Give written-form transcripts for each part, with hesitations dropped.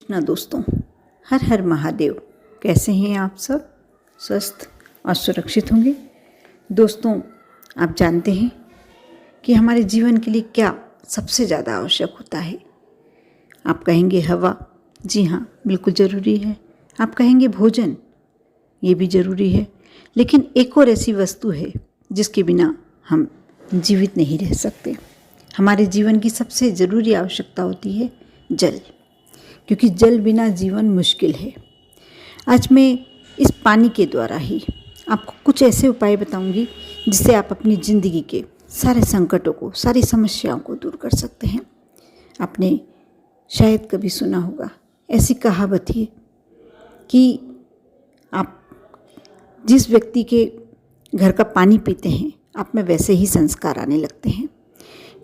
ना दोस्तों, हर हर महादेव। कैसे हैं आप सब? स्वस्थ और सुरक्षित होंगे। दोस्तों, आप जानते हैं कि हमारे जीवन के लिए क्या सबसे ज़्यादा आवश्यक होता है? आप कहेंगे हवा। जी हाँ, बिल्कुल ज़रूरी है। आप कहेंगे भोजन, ये भी ज़रूरी है। लेकिन एक और ऐसी वस्तु है जिसके बिना हम जीवित नहीं रह सकते। हमारे जीवन की सबसे ज़रूरी आवश्यकता होती है जल, क्योंकि जल बिना जीवन मुश्किल है। आज मैं इस पानी के द्वारा ही आपको कुछ ऐसे उपाय बताऊंगी जिससे आप अपनी ज़िंदगी के सारे संकटों को, सारी समस्याओं को दूर कर सकते हैं। आपने शायद कभी सुना होगा, ऐसी कहावत है कि आप जिस व्यक्ति के घर का पानी पीते हैं, आप में वैसे ही संस्कार आने लगते हैं।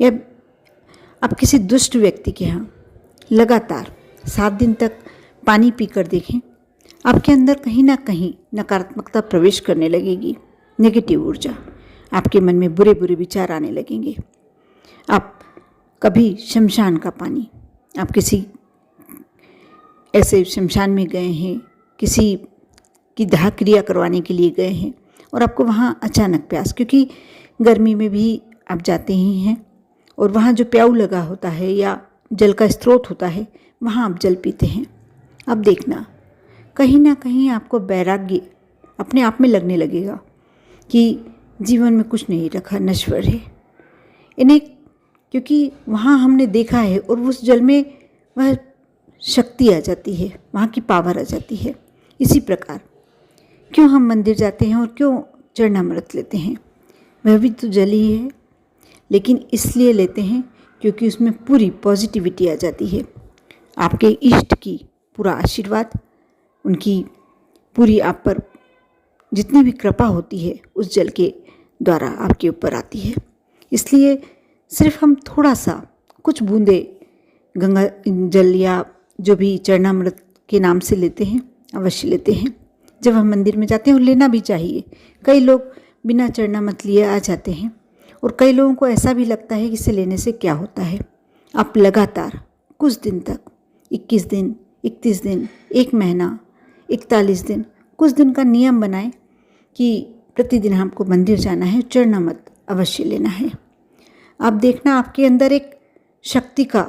या आप किसी दुष्ट व्यक्ति के यहाँ लगातार 7 दिन तक पानी पीकर देखें, आपके अंदर कहीं ना कहीं नकारात्मकता प्रवेश करने लगेगी। नेगेटिव ऊर्जा, आपके मन में बुरे बुरे विचार आने लगेंगे। आप कभी शमशान का पानी, आप किसी ऐसे शमशान में गए हैं, किसी की दाह क्रिया करवाने के लिए गए हैं और आपको वहाँ अचानक प्यास, क्योंकि गर्मी में भी आप जाते ही हैं और वहाँ जो प्याऊ लगा होता है या जल का स्रोत होता है, वहाँ आप जल पीते हैं। अब देखना, कहीं ना कहीं आपको वैराग्य अपने आप में लगने लगेगा कि जीवन में कुछ नहीं रखा, नश्वर है इन्हें, क्योंकि वहाँ हमने देखा है और उस जल में वह शक्ति आ जाती है, वहाँ की पावर आ जाती है। इसी प्रकार क्यों हम मंदिर जाते हैं और क्यों चरणामृत लेते हैं? वह भी तो जल ही है, लेकिन इसलिए लेते हैं क्योंकि उसमें पूरी पॉजिटिविटी आ जाती है। आपके इष्ट की पूरा आशीर्वाद, उनकी पूरी आप पर जितनी भी कृपा होती है उस जल के द्वारा आपके ऊपर आती है। इसलिए सिर्फ हम थोड़ा सा कुछ बूंदे गंगा जल या जो भी चरणामृत के नाम से लेते हैं, अवश्य लेते हैं जब हम मंदिर में जाते हैं, और लेना भी चाहिए। कई लोग बिना चरणामृत लिए आ जाते हैं और कई लोगों को ऐसा भी लगता है कि इसे लेने से क्या होता है। आप लगातार कुछ दिन तक, 21 दिन, 31 दिन, 1 महीना, 41 दिन, कुछ दिन का नियम बनाएं कि प्रतिदिन आपको मंदिर जाना है, चरणामृत अवश्य लेना है। आप देखना, आपके अंदर एक शक्ति का,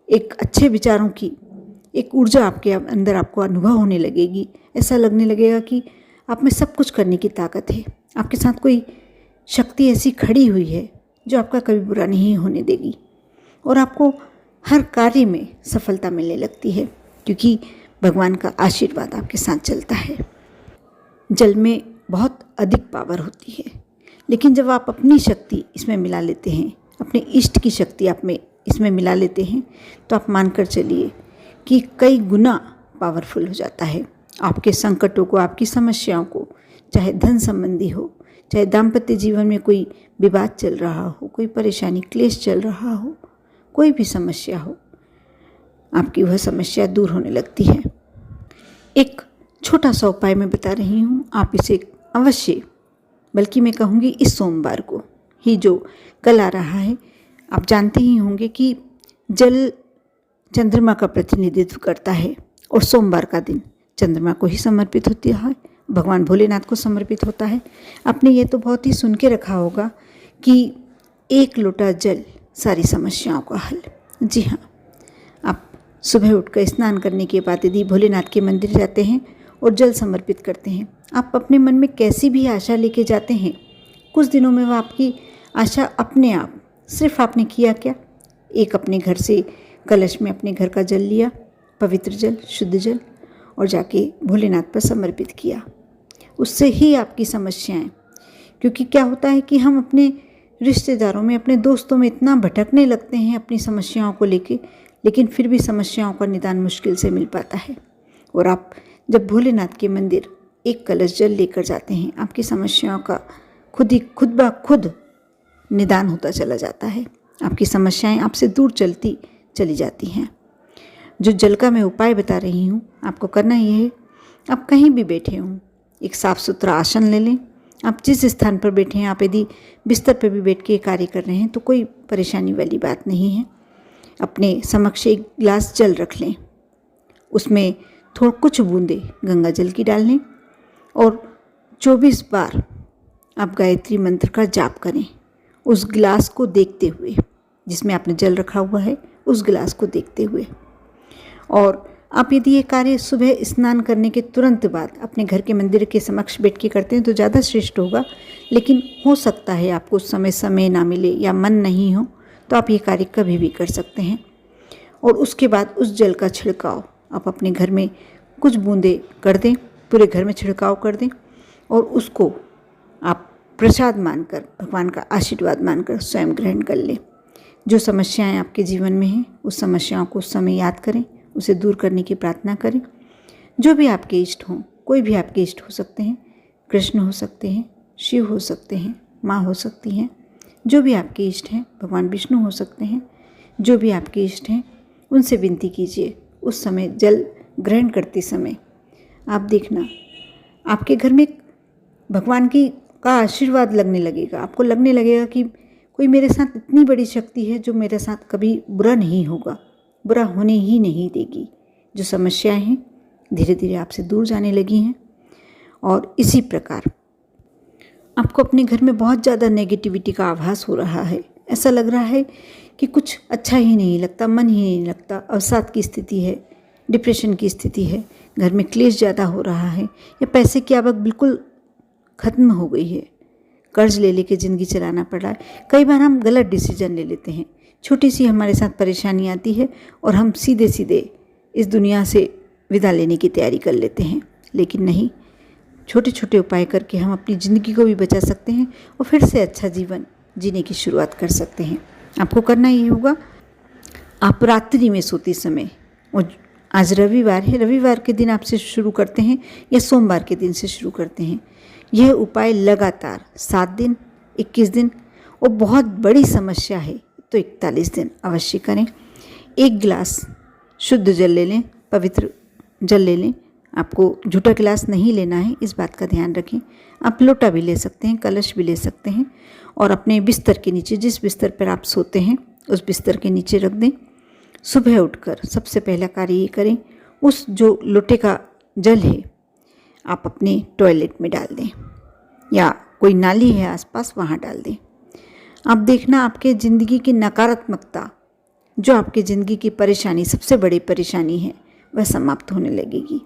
एक अच्छे विचारों की एक ऊर्जा आपके अंदर आपको अनुभव होने लगेगी। ऐसा लगने लगेगा कि आप में सब कुछ करने की ताकत है। आपके साथ कोई शक्ति ऐसी खड़ी हुई है जो आपका कभी बुरा नहीं होने देगी और आपको हर कार्य में सफलता मिलने लगती है, क्योंकि भगवान का आशीर्वाद आपके साथ चलता है। जल में बहुत अधिक पावर होती है, लेकिन जब आप अपनी शक्ति इसमें मिला लेते हैं, अपने इष्ट की शक्ति आप में इसमें मिला लेते हैं, तो आप मानकर चलिए कि कई गुना पावरफुल हो जाता है। आपके संकटों को, आपकी समस्याओं को, चाहे धन संबंधी हो, चाहे दाम्पत्य जीवन में कोई विवाद चल रहा हो, कोई परेशानी क्लेश चल रहा हो, कोई भी समस्या हो, आपकी वह समस्या दूर होने लगती है। एक छोटा सा उपाय मैं बता रही हूँ, आप इसे अवश्य, बल्कि मैं कहूँगी इस सोमवार को ही जो कल आ रहा है, आप जानते ही होंगे कि जल चंद्रमा का प्रतिनिधित्व करता है और सोमवार का दिन चंद्रमा को ही समर्पित होती है, भगवान भोलेनाथ को समर्पित होता है। आपने ये तो बहुत ही सुन के रखा होगा कि 1 लोटा जल सारी समस्याओं का हल। जी हाँ, आप सुबह उठकर स्नान करने के बाद यदि भोलेनाथ के मंदिर जाते हैं और जल समर्पित करते हैं, आप अपने मन में कैसी भी आशा लेके जाते हैं, कुछ दिनों में वह आपकी आशा अपने आप, सिर्फ आपने किया क्या, एक अपने घर से कलश में अपने घर का जल लिया, पवित्र जल, शुद्ध जल, और जाके भोलेनाथ पर समर्पित किया, उससे ही आपकी समस्याएं, क्योंकि क्या होता है कि हम अपने रिश्तेदारों में, अपने दोस्तों में इतना भटकने लगते हैं अपनी समस्याओं को लेके, लेकिन फिर भी समस्याओं का निदान मुश्किल से मिल पाता है। और आप जब भोलेनाथ के मंदिर एक कलश जल लेकर जाते हैं, आपकी समस्याओं का खुद ब खुद निदान होता चला जाता है। आपकी समस्याएं आपसे दूर चलती चली जाती हैं। जो जल का मैं उपाय बता रही हूँ, आपको करना ये है, आप कहीं भी बैठे हों, एक साफ़ सुथरा आसन ले लें। आप जिस स्थान पर बैठे हैं, आप यदि बिस्तर पर भी बैठ के कार्य कर रहे हैं तो कोई परेशानी वाली बात नहीं है। अपने समक्ष एक गिलास जल रख लें उसमें कुछ बूंदे गंगा जल की डाल लें और 24 बार आप गायत्री मंत्र का जाप करें, उस गिलास को देखते हुए जिसमें आपने जल रखा हुआ है, उस गिलास को देखते हुए। और आप यदि ये कार्य सुबह स्नान करने के तुरंत बाद अपने घर के मंदिर के समक्ष बैठ के करते हैं तो ज़्यादा श्रेष्ठ होगा। लेकिन हो सकता है आपको उस समय ना मिले या मन नहीं हो, तो आप ये कार्य कभी भी कर सकते हैं। और उसके बाद उस जल का छिड़काव आप अपने घर में कुछ बूंदे कर दें, पूरे घर में छिड़काव कर दें और उसको आप प्रसाद मानकर, भगवान का आशीर्वाद मानकर स्वयं ग्रहण कर लें। जो समस्याएं आपके जीवन में हैं उस समस्याओं को उस समय याद करें, उसे दूर करने की प्रार्थना करें। जो भी आपके इष्ट हों, कोई भी आपके इष्ट हो सकते हैं, कृष्ण हो सकते हैं, शिव हो सकते हैं, माँ हो सकती हैं, जो भी आपके इष्ट हैं, भगवान विष्णु हो सकते हैं, जो भी आपके इष्ट हैं उनसे विनती कीजिए। उस समय जल ग्रहण करते समय आप देखना आपके घर में भगवान का आशीर्वाद लगने लगेगा। आपको लगने लगेगा कि कोई मेरे साथ इतनी बड़ी शक्ति है जो मेरे साथ कभी बुरा नहीं होगा, बुरा होने ही नहीं देगी। जो समस्याएं हैं धीरे धीरे आपसे दूर जाने लगी हैं। और इसी प्रकार आपको अपने घर में बहुत ज़्यादा नेगेटिविटी का आभास हो रहा है, ऐसा लग रहा है कि कुछ अच्छा ही नहीं लगता, मन ही नहीं लगता, अवसाद की स्थिति है, डिप्रेशन की स्थिति है, घर में क्लेश ज़्यादा हो रहा है या पैसे की आवक बिल्कुल ख़त्म हो गई है, कर्ज ले लेके ज़िंदगी चलाना पड़ रहा है। कई बार हम गलत डिसीजन ले लेते हैं, छोटी सी हमारे साथ परेशानी आती है और हम सीधे सीधे इस दुनिया से विदा लेने की तैयारी कर लेते हैं। लेकिन नहीं, छोटे छोटे उपाय करके हम अपनी ज़िंदगी को भी बचा सकते हैं और फिर से अच्छा जीवन जीने की शुरुआत कर सकते हैं। आपको करना ये होगा, आप रात्रि में सोते समय, और आज रविवार है, रविवार के दिन आपसे शुरू करते हैं या सोमवार के दिन से शुरू करते हैं, यह उपाय लगातार 7 दिन, 21 दिन और बहुत बड़ी समस्या है तो 41 दिन अवश्य करें। 1 गिलास शुद्ध जल ले लें, पवित्र जल ले लें। आपको झूठा गिलास नहीं लेना है, इस बात का ध्यान रखें। आप लोटा भी ले सकते हैं, कलश भी ले सकते हैं और अपने बिस्तर के नीचे, जिस बिस्तर पर आप सोते हैं उस बिस्तर के नीचे रख दें। सुबह उठकर सबसे पहला कार्य ये करें, उस जो लोटे का जल है आप अपने टॉयलेट में डाल दें या कोई नाली है आसपास वहाँ डाल दें। आप देखना आपके ज़िंदगी की नकारात्मकता, जो आपकी ज़िंदगी की परेशानी, सबसे बड़ी परेशानी है, वह समाप्त होने लगेगी।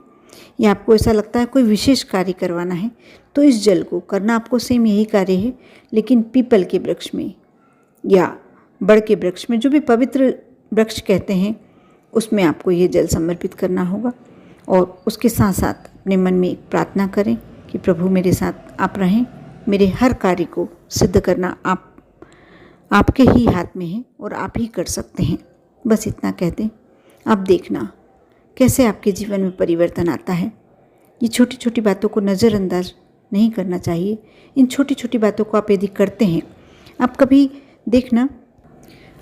या आपको ऐसा लगता है कोई विशेष कार्य करवाना है तो इस जल को करना आपको सेम यही कार्य है, लेकिन पीपल के वृक्ष में या बड़ के वृक्ष में, जो भी पवित्र वृक्ष कहते हैं, उसमें आपको ये जल समर्पित करना होगा। और उसके साथ साथ अपने मन में एक प्रार्थना करें कि प्रभु मेरे साथ आप रहें, मेरे हर कार्य को सिद्ध करना आपके ही हाथ में है और आप ही कर सकते हैं। बस इतना कह दें, आप देखना कैसे आपके जीवन में परिवर्तन आता है। ये छोटी छोटी बातों को नज़रअंदाज नहीं करना चाहिए। इन छोटी छोटी बातों को आप यदि करते हैं, आप कभी देखना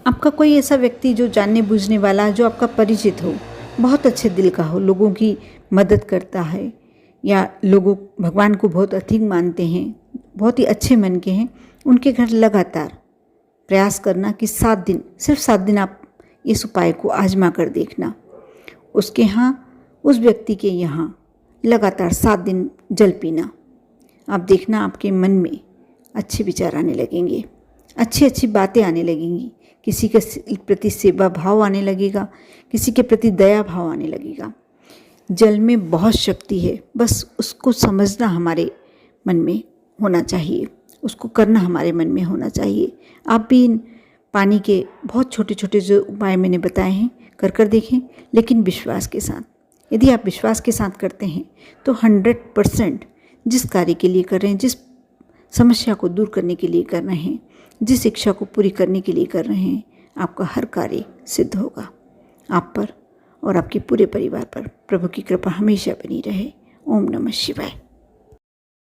आपका कोई ऐसा व्यक्ति जो जानने बूझने वाला, जो आपका परिचित हो, बहुत अच्छे दिल का हो, लोगों की मदद करता है या लोगों भगवान को बहुत अधिक मानते हैं, बहुत ही अच्छे मन के हैं, उनके घर लगातार प्रयास करना कि 7 दिन, सिर्फ 7 दिन आप इस उपाय को आजमा कर देखना। उसके यहाँ, उस व्यक्ति के यहाँ लगातार 7 दिन जल पीना। आप देखना आपके मन में अच्छे विचार आने लगेंगे, अच्छी अच्छी बातें आने लगेंगी, किसी के प्रति सेवा भाव आने लगेगा, किसी के प्रति दया भाव आने लगेगा। जल में बहुत शक्ति है, बस उसको समझना हमारे मन में होना चाहिए, उसको करना हमारे मन में होना चाहिए। आप भी इन पानी के बहुत छोटे छोटे जो उपाय मैंने बताए हैं कर देखें, लेकिन विश्वास के साथ। यदि आप विश्वास के साथ करते हैं तो 100% जिस कार्य के लिए कर रहे हैं, जिस समस्या को दूर करने के लिए कर रहे हैं, जिस इच्छा को पूरी करने के लिए कर रहे हैं, आपका हर कार्य सिद्ध होगा। आप पर और आपके पूरे परिवार पर प्रभु की कृपा हमेशा बनी रहे। ओम नमः शिवाय।